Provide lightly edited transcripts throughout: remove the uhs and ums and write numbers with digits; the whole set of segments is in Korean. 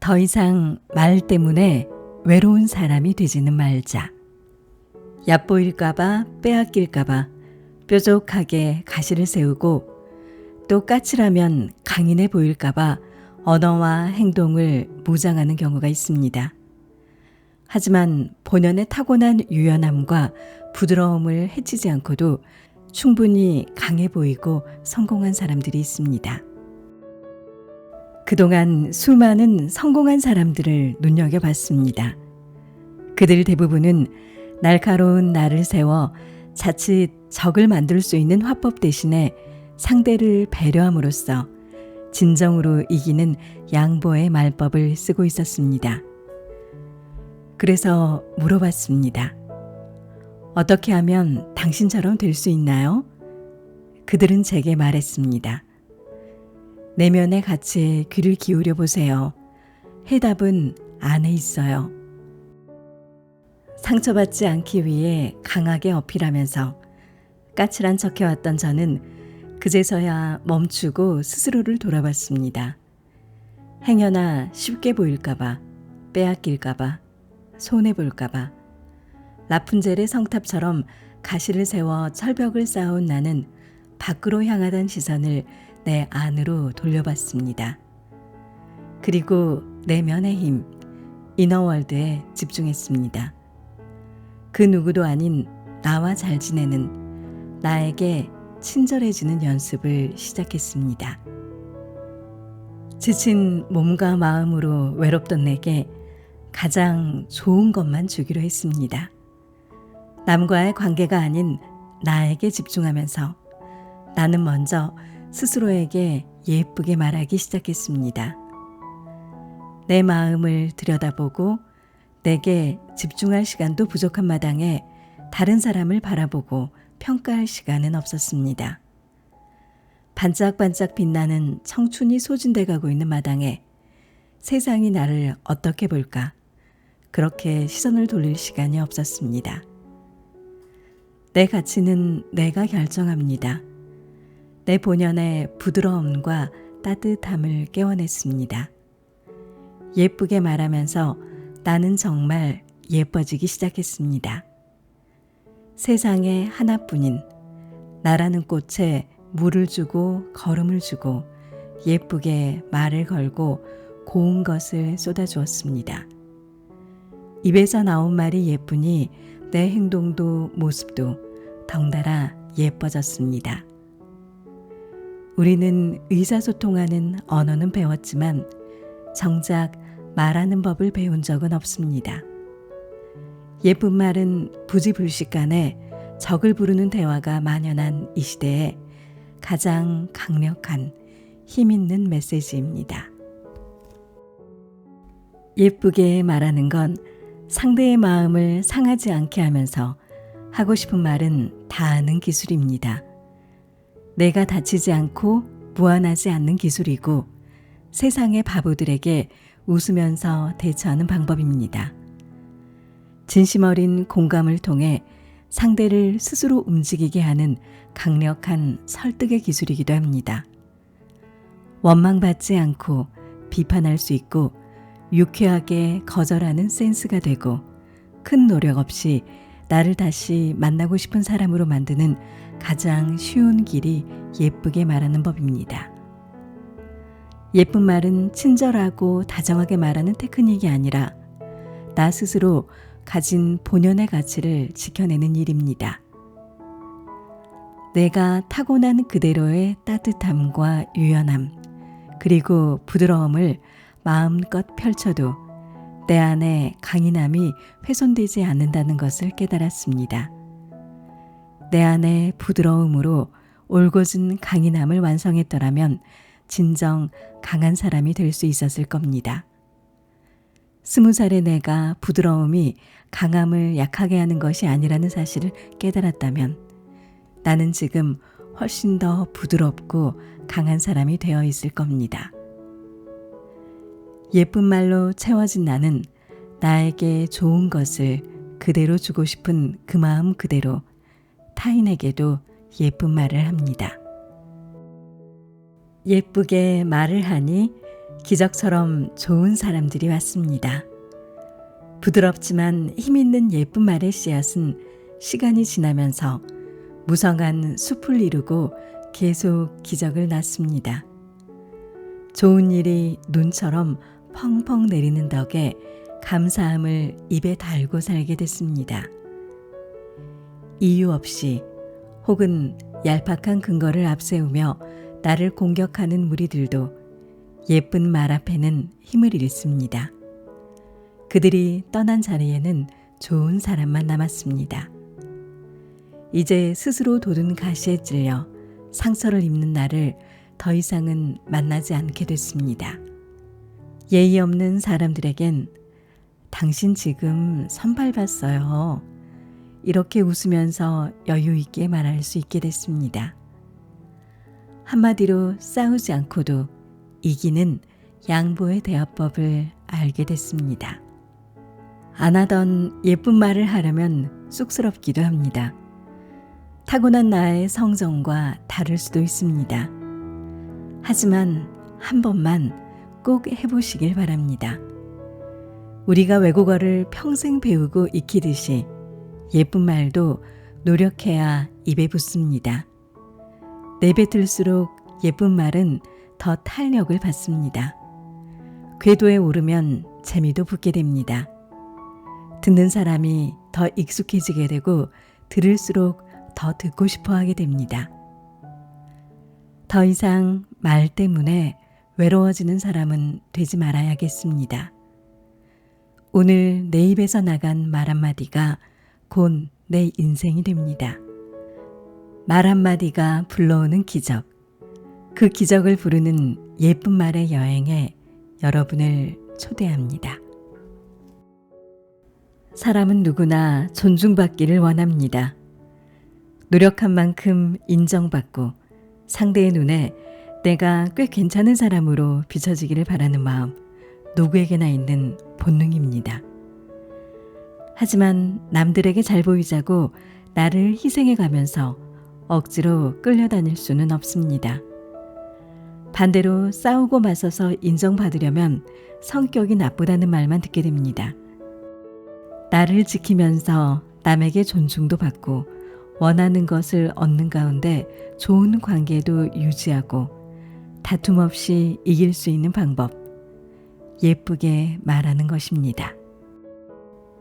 더 이상 말 때문에 외로운 사람이 되지는 말자. 얕보일까봐 빼앗길까봐 뾰족하게 가시를 세우고 또 까칠하면 강인해 보일까봐 언어와 행동을 무장하는 경우가 있습니다. 하지만 본연의 타고난 유연함과 부드러움을 해치지 않고도 충분히 강해 보이고 성공한 사람들이 있습니다. 그동안 수많은 성공한 사람들을 눈여겨봤습니다. 그들 대부분은 날카로운 날을 세워 자칫 적을 만들 수 있는 화법 대신에 상대를 배려함으로써 진정으로 이기는 양보의 말법을 쓰고 있었습니다. 그래서 물어봤습니다. 어떻게 하면 당신처럼 될 수 있나요? 그들은 제게 말했습니다. 내면의 가치에 귀를 기울여 보세요. 해답은 안에 있어요. 상처받지 않기 위해 강하게 어필하면서 까칠한 척해왔던 저는 그제서야 멈추고 스스로를 돌아봤습니다. 행여나 쉽게 보일까봐, 빼앗길까봐, 손해볼까봐, 라푼젤의 성탑처럼 가시를 세워 철벽을 쌓아온 나는 밖으로 향하던 시선을 내 안으로 돌려봤습니다. 그리고 내면의 힘, 이너월드에 집중했습니다. 그 누구도 아닌 나와 잘 지내는, 나에게 친절해지는 연습을 시작했습니다. 지친 몸과 마음으로 외롭던 내게 가장 좋은 것만 주기로 했습니다. 남과의 관계가 아닌 나에게 집중하면서 나는 먼저 스스로에게 예쁘게 말하기 시작했습니다. 내 마음을 들여다보고 내게 집중할 시간도 부족한 마당에 다른 사람을 바라보고 평가할 시간은 없었습니다. 반짝반짝 빛나는 청춘이 소진돼 가고 있는 마당에 세상이 나를 어떻게 볼까? 그렇게 시선을 돌릴 시간이 없었습니다. 내 가치는 내가 결정합니다. 내 본연의 부드러움과 따뜻함을 깨워냈습니다. 예쁘게 말하면서 나는 정말 예뻐지기 시작했습니다. 세상에 하나뿐인 나라는 꽃에 물을 주고 걸음을 주고 예쁘게 말을 걸고 고운 것을 쏟아주었습니다. 입에서 나온 말이 예쁘니 내 행동도 모습도 덩달아 예뻐졌습니다. 우리는 의사소통하는 언어는 배웠지만 정작 말하는 법을 배운 적은 없습니다. 예쁜 말은 부지불식간에 적을 부르는 대화가 만연한 이 시대에 가장 강력한 힘 있는 메시지입니다. 예쁘게 말하는 건 상대의 마음을 상하지 않게 하면서 하고 싶은 말은 다 하는 기술입니다. 내가 다치지 않고 무안하지 않는 기술이고 세상의 바보들에게 웃으면서 대처하는 방법입니다. 진심 어린 공감을 통해 상대를 스스로 움직이게 하는 강력한 설득의 기술이기도 합니다. 원망받지 않고 비판할 수 있고 유쾌하게 거절하는 센스가 되고 큰 노력 없이 나를 다시 만나고 싶은 사람으로 만드는 가장 쉬운 길이 예쁘게 말하는 법입니다. 예쁜 말은 친절하고 다정하게 말하는 테크닉이 아니라 나 스스로 가진 본연의 가치를 지켜내는 일입니다. 내가 타고난 그대로의 따뜻함과 유연함, 그리고 부드러움을 마음껏 펼쳐도 내 안에 강인함이 훼손되지 않는다는 것을 깨달았습니다. 내 안의 부드러움으로 올곧은 강인함을 완성했더라면 진정 강한 사람이 될 수 있었을 겁니다. 20살의 내가 부드러움이 강함을 약하게 하는 것이 아니라는 사실을 깨달았다면 나는 지금 훨씬 더 부드럽고 강한 사람이 되어 있을 겁니다. 예쁜 말로 채워진 나는 나에게 좋은 것을 그대로 주고 싶은 그 마음 그대로 타인에게도 예쁜 말을 합니다. 예쁘게 말을 하니 기적처럼 좋은 사람들이 왔습니다. 부드럽지만 힘있는 예쁜 말의 씨앗은 시간이 지나면서 무성한 숲을 이루고 계속 기적을 낳습니다. 좋은 일이 눈처럼 펑펑 내리는 덕에 감사함을 입에 달고 살게 됐습니다. 이유 없이 혹은 얄팍한 근거를 앞세우며 나를 공격하는 무리들도 예쁜 말 앞에는 힘을 잃습니다. 그들이 떠난 자리에는 좋은 사람만 남았습니다. 이제 스스로 돋은 가시에 찔려 상처를 입는 나를 더 이상은 만나지 않게 됐습니다. 예의 없는 사람들에겐 당신 지금 선발 봤어요. 이렇게 웃으면서 여유 있게 말할 수 있게 됐습니다. 한마디로 싸우지 않고도 이기는 양보의 대화법을 알게 됐습니다. 안 하던 예쁜 말을 하려면 쑥스럽기도 합니다. 타고난 나의 성정과 다를 수도 있습니다. 하지만 한 번만 꼭 해보시길 바랍니다. 우리가 외국어를 평생 배우고 익히듯이 예쁜 말도 노력해야 입에 붙습니다. 내뱉을수록 예쁜 말은 더 탄력을 받습니다. 궤도에 오르면 재미도 붙게 됩니다. 듣는 사람이 더 익숙해지게 되고 들을수록 더 듣고 싶어 하게 됩니다. 더 이상 말 때문에 외로워지는 사람은 되지 말아야겠습니다. 오늘 내 입에서 나간 말 한마디가 곧 내 인생이 됩니다. 말 한마디가 불러오는 기적, 그 기적을 부르는 예쁜 말의 여행에 여러분을 초대합니다. 사람은 누구나 존중받기를 원합니다. 노력한 만큼 인정받고 상대의 눈에 내가 꽤 괜찮은 사람으로 비춰지기를 바라는 마음, 누구에게나 있는 본능입니다. 하지만 남들에게 잘 보이자고 나를 희생해 가면서 억지로 끌려다닐 수는 없습니다. 반대로 싸우고 맞서서 인정받으려면 성격이 나쁘다는 말만 듣게 됩니다. 나를 지키면서 남에게 존중도 받고 원하는 것을 얻는 가운데 좋은 관계도 유지하고 다툼 없이 이길 수 있는 방법, 예쁘게 말하는 것입니다.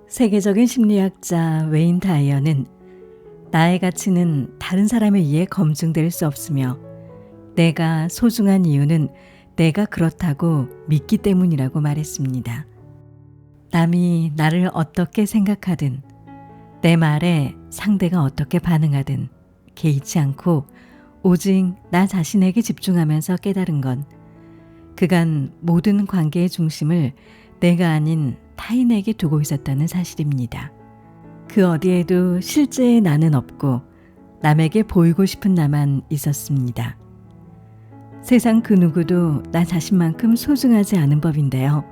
세계적인 심리학자 웨인 다이어는 나의 가치는 다른 사람에 의해 검증될 수 없으며 내가 소중한 이유는 내가 그렇다고 믿기 때문이라고 말했습니다. 남이 나를 어떻게 생각하든 내 말에 상대가 어떻게 반응하든 개의치 않고 오직 나 자신에게 집중하면서 깨달은 건 그간 모든 관계의 중심을 내가 아닌 타인에게 두고 있었다는 사실입니다. 그 어디에도 실제의 나는 없고 남에게 보이고 싶은 나만 있었습니다. 세상 그 누구도 나 자신만큼 소중하지 않은 법인데요.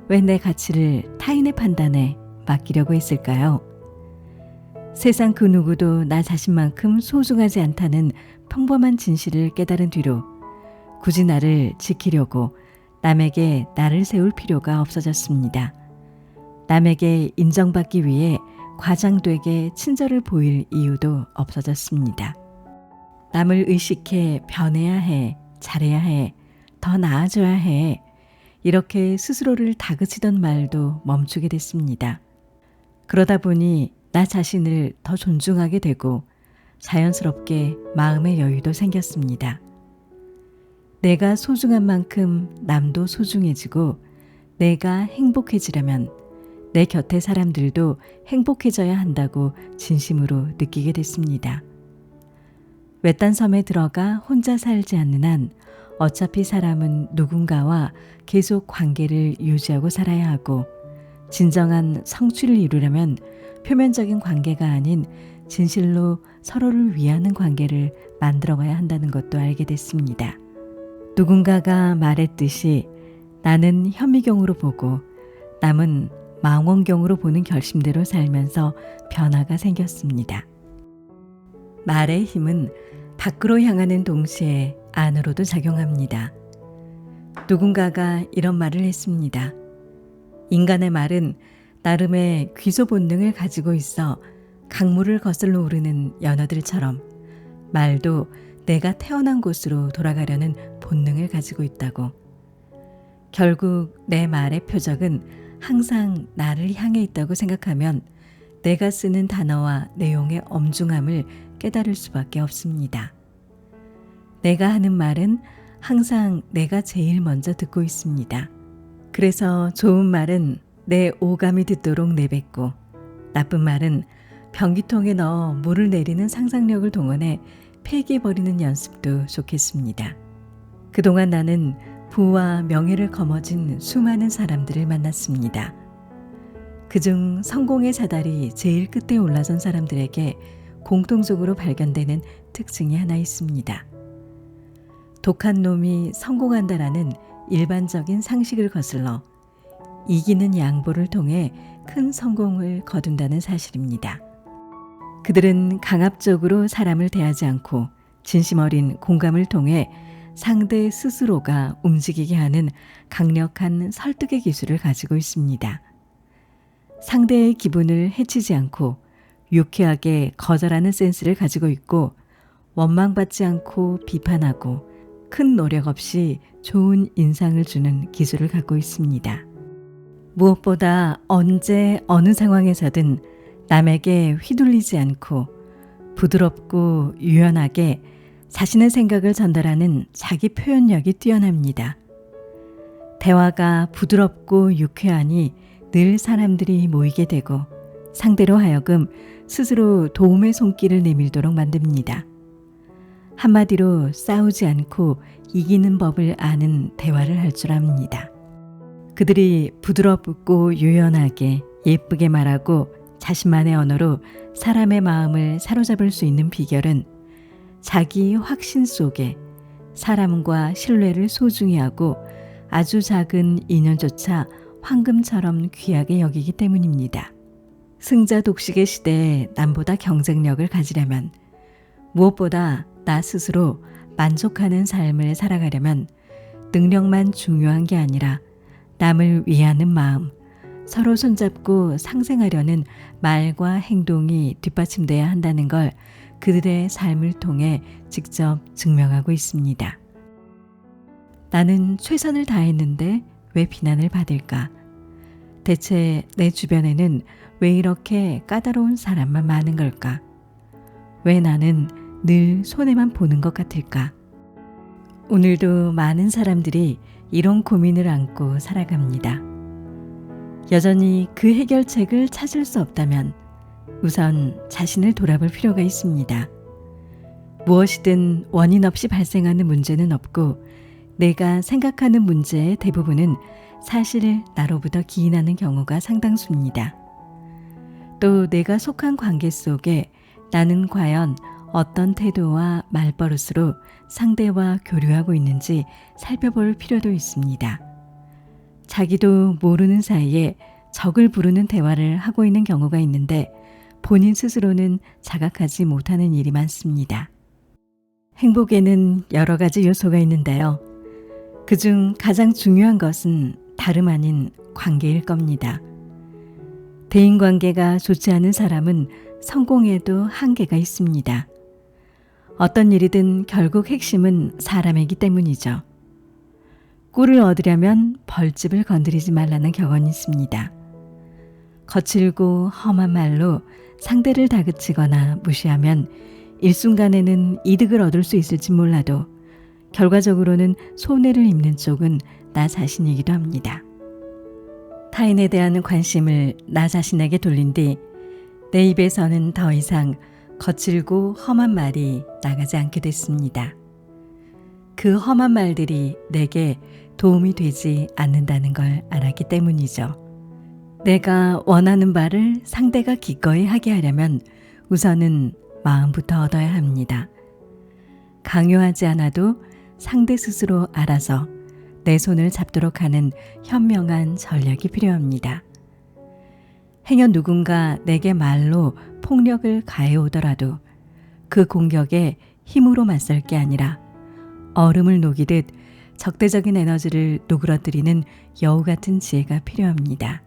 왜 내 가치를 타인의 판단에 맡기려고 했을까요? 세상 그 누구도 나 자신만큼 소중하지 않다는 평범한 진실을 깨달은 뒤로 굳이 나를 지키려고 남에게 나를 세울 필요가 없어졌습니다. 남에게 인정받기 위해 과장되게 친절을 보일 이유도 없어졌습니다. 남을 의식해 변해야 해, 잘해야 해, 더 나아져야 해, 이렇게 스스로를 다그치던 말도 멈추게 됐습니다. 그러다 보니 나 자신을 더 존중하게 되고 자연스럽게 마음의 여유도 생겼습니다. 내가 소중한 만큼 남도 소중해지고 내가 행복해지려면 내 곁의 사람들도 행복해져야 한다고 진심으로 느끼게 됐습니다. 외딴 섬에 들어가 혼자 살지 않는 한 어차피 사람은 누군가와 계속 관계를 유지하고 살아야 하고 진정한 성취를 이루려면 표면적인 관계가 아닌 진실로 서로를 위하는 관계를 만들어가야 한다는 것도 알게 됐습니다. 누군가가 말했듯이 나는 현미경으로 보고 남은 망원경으로 보는 결심대로 살면서 변화가 생겼습니다. 말의 힘은 밖으로 향하는 동시에 안으로도 작용합니다. 누군가가 이런 말을 했습니다. 인간의 말은 나름의 귀소 본능을 가지고 있어 강물을 거슬러 오르는 연어들처럼 말도 내가 태어난 곳으로 돌아가려는 본능을 가지고 있다고. 결국 내 말의 표적은 항상 나를 향해 있다고 생각하면 내가 쓰는 단어와 내용의 엄중함을 깨달을 수밖에 없습니다. 내가 하는 말은 항상 내가 제일 먼저 듣고 있습니다. 그래서 좋은 말은 내 오감이 듣도록 내뱉고 나쁜 말은 변기통에 넣어 물을 내리는 상상력을 동원해 폐기해버리는 연습도 좋겠습니다. 그동안 나는 부와 명예를 거머쥔 수많은 사람들을 만났습니다. 그중 성공의 자달이 제일 끝에 올라선 사람들에게 공통적으로 발견되는 특징이 하나 있습니다. 독한 놈이 성공한다라는 일반적인 상식을 거슬러 이기는 양보를 통해 큰 성공을 거둔다는 사실입니다. 그들은 강압적으로 사람을 대하지 않고 진심 어린 공감을 통해 상대 스스로가 움직이게 하는 강력한 설득의 기술을 가지고 있습니다. 상대의 기분을 해치지 않고 유쾌하게 거절하는 센스를 가지고 있고 원망받지 않고 비판하고 큰 노력 없이 좋은 인상을 주는 기술을 갖고 있습니다. 무엇보다 언제 어느 상황에서든 남에게 휘둘리지 않고 부드럽고 유연하게 자신의 생각을 전달하는 자기 표현력이 뛰어납니다. 대화가 부드럽고 유쾌하니 늘 사람들이 모이게 되고 상대로 하여금 스스로 도움의 손길을 내밀도록 만듭니다. 한마디로 싸우지 않고 이기는 법을 아는 대화를 할 줄 압니다. 그들이 부드럽고 유연하게 예쁘게 말하고 자신만의 언어로 사람의 마음을 사로잡을 수 있는 비결은 자기 확신 속에 사람과 신뢰를 소중히 하고 아주 작은 인연조차 황금처럼 귀하게 여기기 때문입니다. 승자 독식의 시대에 남보다 경쟁력을 가지려면 무엇보다 나 스스로 만족하는 삶을 살아가려면 능력만 중요한 게 아니라 남을 위하는 마음, 서로 손잡고 상생하려는 말과 행동이 뒷받침돼야 한다는 걸 그들의 삶을 통해 직접 증명하고 있습니다. 나는 최선을 다했는데 왜 비난을 받을까? 대체 내 주변에는 왜 이렇게 까다로운 사람만 많은 걸까? 왜 나는 늘 손해만 보는 것 같을까? 오늘도 많은 사람들이 이런 고민을 안고 살아갑니다. 여전히 그 해결책을 찾을 수 없다면 우선 자신을 돌아볼 필요가 있습니다. 무엇이든 원인 없이 발생하는 문제는 없고 내가 생각하는 문제의 대부분은 사실 나로부터 기인하는 경우가 상당수입니다. 또 내가 속한 관계 속에 나는 과연 어떤 태도와 말버릇으로 상대와 교류하고 있는지 살펴볼 필요도 있습니다. 자기도 모르는 사이에 적을 부르는 대화를 하고 있는 경우가 있는데 본인 스스로는 자각하지 못하는 일이 많습니다. 행복에는 여러 가지 요소가 있는데요. 그중 가장 중요한 것은 다름 아닌 관계일 겁니다. 대인관계가 좋지 않은 사람은 성공에도 한계가 있습니다. 어떤 일이든 결국 핵심은 사람이기 때문이죠. 꿀을 얻으려면 벌집을 건드리지 말라는 격언이 있습니다. 거칠고 험한 말로 상대를 다그치거나 무시하면 일순간에는 이득을 얻을 수 있을지 몰라도 결과적으로는 손해를 입는 쪽은 나 자신이기도 합니다. 타인에 대한 관심을 나 자신에게 돌린 뒤 내 입에서는 더 이상 거칠고 험한 말이 나가지 않게 됐습니다. 그 험한 말들이 내게 도움이 되지 않는다는 걸 알았기 때문이죠. 내가 원하는 바를 상대가 기꺼이 하게 하려면 우선은 마음부터 얻어야 합니다. 강요하지 않아도 상대 스스로 알아서 내 손을 잡도록 하는 현명한 전략이 필요합니다. 행여 누군가 내게 말로 폭력을 가해오더라도 그 공격에 힘으로 맞설 게 아니라 얼음을 녹이듯 적대적인 에너지를 누그러뜨리는 여우 같은 지혜가 필요합니다.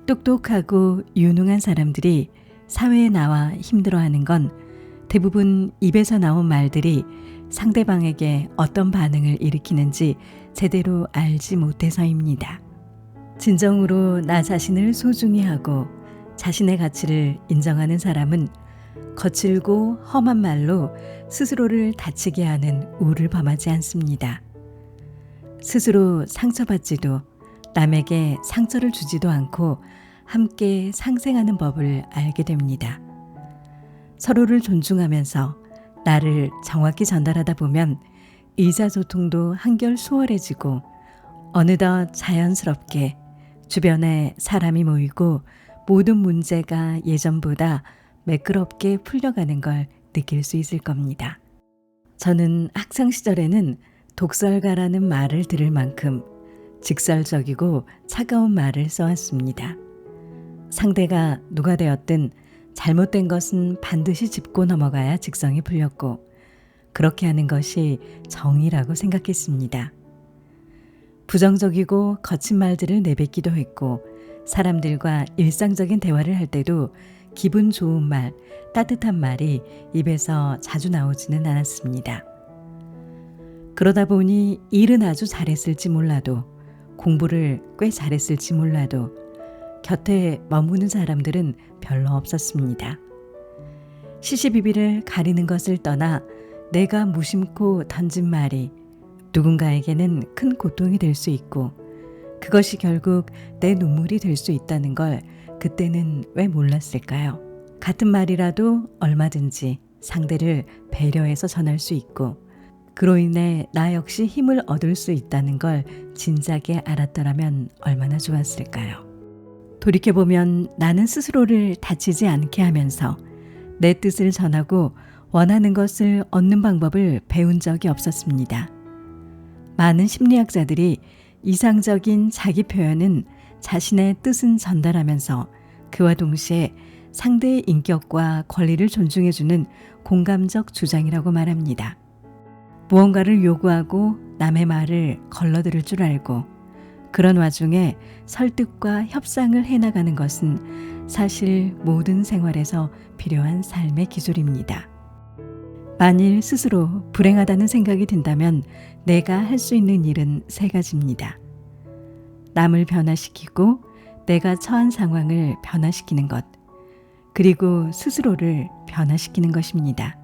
똑똑하고 유능한 사람들이 사회에 나와 힘들어하는 건 대부분 입에서 나온 말들이 상대방에게 어떤 반응을 일으키는지 제대로 알지 못해서입니다. 진정으로 나 자신을 소중히 하고 자신의 가치를 인정하는 사람은 거칠고 험한 말로 스스로를 다치게 하는 우를 범하지 않습니다. 스스로 상처받지도 남에게 상처를 주지도 않고 함께 상생하는 법을 알게 됩니다. 서로를 존중하면서 나를 정확히 전달하다 보면 의사소통도 한결 수월해지고 어느덧 자연스럽게 주변에 사람이 모이고 모든 문제가 예전보다 매끄럽게 풀려가는 걸 느낄 수 있을 겁니다. 저는 학창 시절에는 독설가라는 말을 들을 만큼 직설적이고 차가운 말을 써왔습니다. 상대가 누가 되었든 잘못된 것은 반드시 짚고 넘어가야 직성이 풀렸고 그렇게 하는 것이 정의라고 생각했습니다. 부정적이고 거친 말들을 내뱉기도 했고 사람들과 일상적인 대화를 할 때도 기분 좋은 말, 따뜻한 말이 입에서 자주 나오지는 않았습니다. 그러다 보니 일은 아주 잘했을지 몰라도 공부를 꽤 잘했을지 몰라도 곁에 머무는 사람들은 별로 없었습니다. 시시비비를 가리는 것을 떠나 내가 무심코 던진 말이 누군가에게는 큰 고통이 될 수 있고 그것이 결국 내 눈물이 될 수 있다는 걸 그때는 왜 몰랐을까요? 같은 말이라도 얼마든지 상대를 배려해서 전할 수 있고 그로 인해 나 역시 힘을 얻을 수 있다는 걸 진작에 알았더라면 얼마나 좋았을까요? 돌이켜보면 나는 스스로를 다치지 않게 하면서 내 뜻을 전하고 원하는 것을 얻는 방법을 배운 적이 없었습니다. 많은 심리학자들이 이상적인 자기 표현은 자신의 뜻은 전달하면서 그와 동시에 상대의 인격과 권리를 존중해주는 공감적 주장이라고 말합니다. 무언가를 요구하고 남의 말을 걸러들을 줄 알고 그런 와중에 설득과 협상을 해나가는 것은 사실 모든 생활에서 필요한 삶의 기술입니다. 만일 스스로 불행하다는 생각이 든다면 내가 할 수 있는 일은 세 가지입니다. 남을 변화시키고 내가 처한 상황을 변화시키는 것, 그리고 스스로를 변화시키는 것입니다.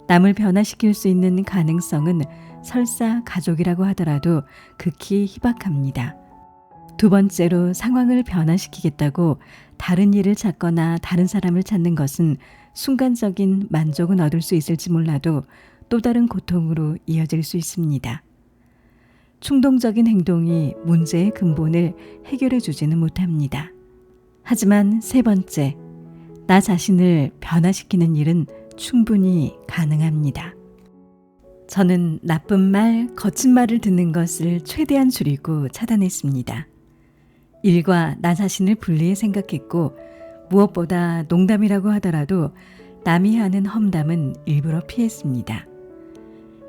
남을 변화시킬 수 있는 가능성은 설사 가족이라고 하더라도 극히 희박합니다. 두 번째로 상황을 변화시키겠다고 다른 일을 찾거나 다른 사람을 찾는 것은 순간적인 만족은 얻을 수 있을지 몰라도 또 다른 고통으로 이어질 수 있습니다. 충동적인 행동이 문제의 근본을 해결해 주지는 못합니다. 하지만 세 번째, 나 자신을 변화시키는 일은 충분히 가능합니다. 저는 나쁜 말, 거친 말을 듣는 것을 최대한 줄이고 차단했습니다. 일과 나 자신을 분리해 생각했고 무엇보다 농담이라고 하더라도 남이 하는 험담은 일부러 피했습니다.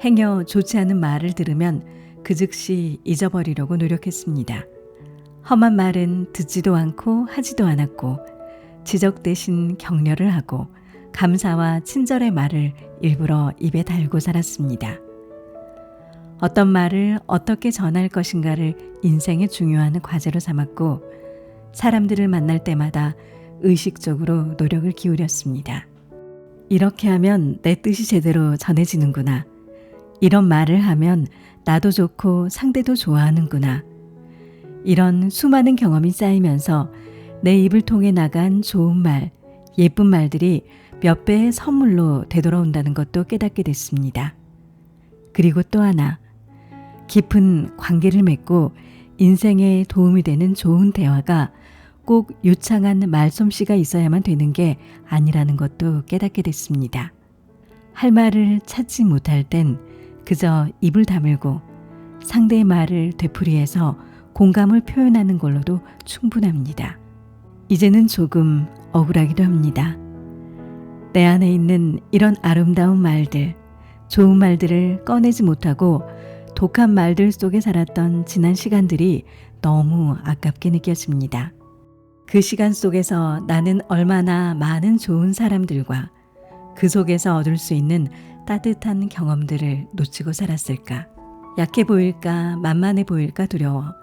행여 좋지 않은 말을 들으면 그 즉시 잊어버리려고 노력했습니다. 험한 말은 듣지도 않고 하지도 않았고 지적 대신 격려를 하고 감사와 친절의 말을 일부러 입에 달고 살았습니다. 어떤 말을 어떻게 전할 것인가를 인생의 중요한 과제로 삼았고 사람들을 만날 때마다 의식적으로 노력을 기울였습니다. 이렇게 하면 내 뜻이 제대로 전해지는구나. 이런 말을 하면 나도 좋고 상대도 좋아하는구나. 이런 수많은 경험이 쌓이면서 내 입을 통해 나간 좋은 말, 예쁜 말들이 몇 배의 선물로 되돌아온다는 것도 깨닫게 됐습니다. 그리고 또 하나, 깊은 관계를 맺고 인생에 도움이 되는 좋은 대화가 꼭 유창한 말솜씨가 있어야만 되는 게 아니라는 것도 깨닫게 됐습니다. 할 말을 찾지 못할 땐 그저 입을 다물고 상대의 말을 되풀이해서 공감을 표현하는 걸로도 충분합니다. 이제는 조금 억울하기도 합니다. 내 안에 있는 이런 아름다운 말들, 좋은 말들을 꺼내지 못하고 독한 말들 속에 살았던 지난 시간들이 너무 아깝게 느껴집니다. 그 시간 속에서 나는 얼마나 많은 좋은 사람들과 그 속에서 얻을 수 있는 따뜻한 경험들을 놓치고 살았을까? 약해 보일까, 만만해 보일까 두려워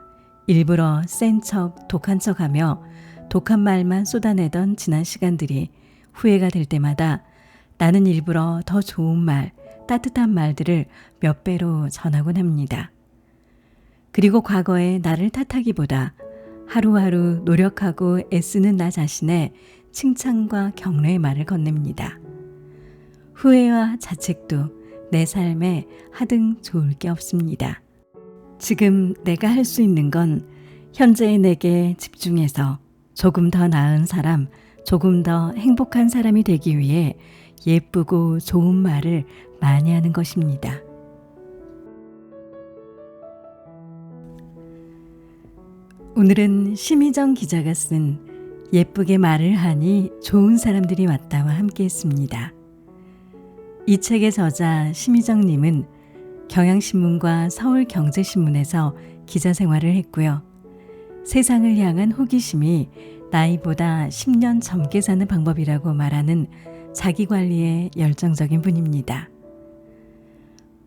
일부러 센 척, 독한 척하며 독한 말만 쏟아내던 지난 시간들이 후회가 될 때마다 나는 일부러 더 좋은 말, 따뜻한 말들을 몇 배로 전하곤 합니다. 그리고 과거의 나를 탓하기보다 하루하루 노력하고 애쓰는 나 자신의 칭찬과 격려의 말을 건넵니다. 후회와 자책도 내 삶에 하등 좋을 게 없습니다. 지금 내가 할 수 있는 건 현재의 내게 집중해서 조금 더 나은 사람, 조금 더 행복한 사람이 되기 위해 예쁘고 좋은 말을 많이 하는 것입니다. 오늘은 심희정 기자가 쓴 예쁘게 말을 하니 좋은 사람들이 왔다와 함께 했습니다. 이 책의 저자 심희정님은 경향신문과 서울경제신문에서 기자 생활을 했고요. 세상을 향한 호기심이 나이보다 10년 젊게 사는 방법이라고 말하는 자기관리에 열정적인 분입니다.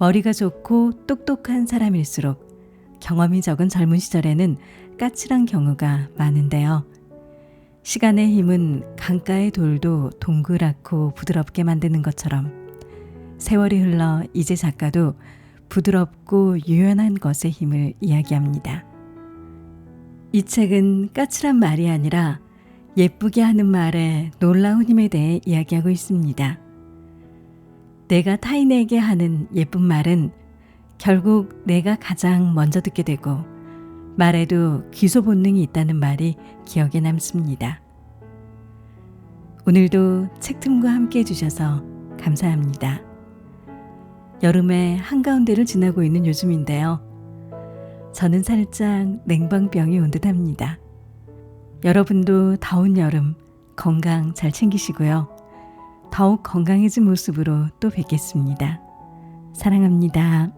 머리가 좋고 똑똑한 사람일수록 경험이 적은 젊은 시절에는 까칠한 경우가 많은데요. 시간의 힘은 강가의 돌도 동그랗고 부드럽게 만드는 것처럼 세월이 흘러 이제 작가도 부드럽고 유연한 것의 힘을 이야기합니다. 이 책은 까칠한 말이 아니라 예쁘게 하는 말의 놀라운 힘에 대해 이야기하고 있습니다. 내가 타인에게 하는 예쁜 말은 결국 내가 가장 먼저 듣게 되고 말에도 귀소 본능이 있다는 말이 기억에 남습니다. 오늘도 책틈과 함께 해주셔서 감사합니다. 여름의 한가운데를 지나고 있는 요즘인데요. 저는 살짝 냉방병이 온 듯합니다. 여러분도 더운 여름 건강 잘 챙기시고요. 더욱 건강해진 모습으로 또 뵙겠습니다. 사랑합니다.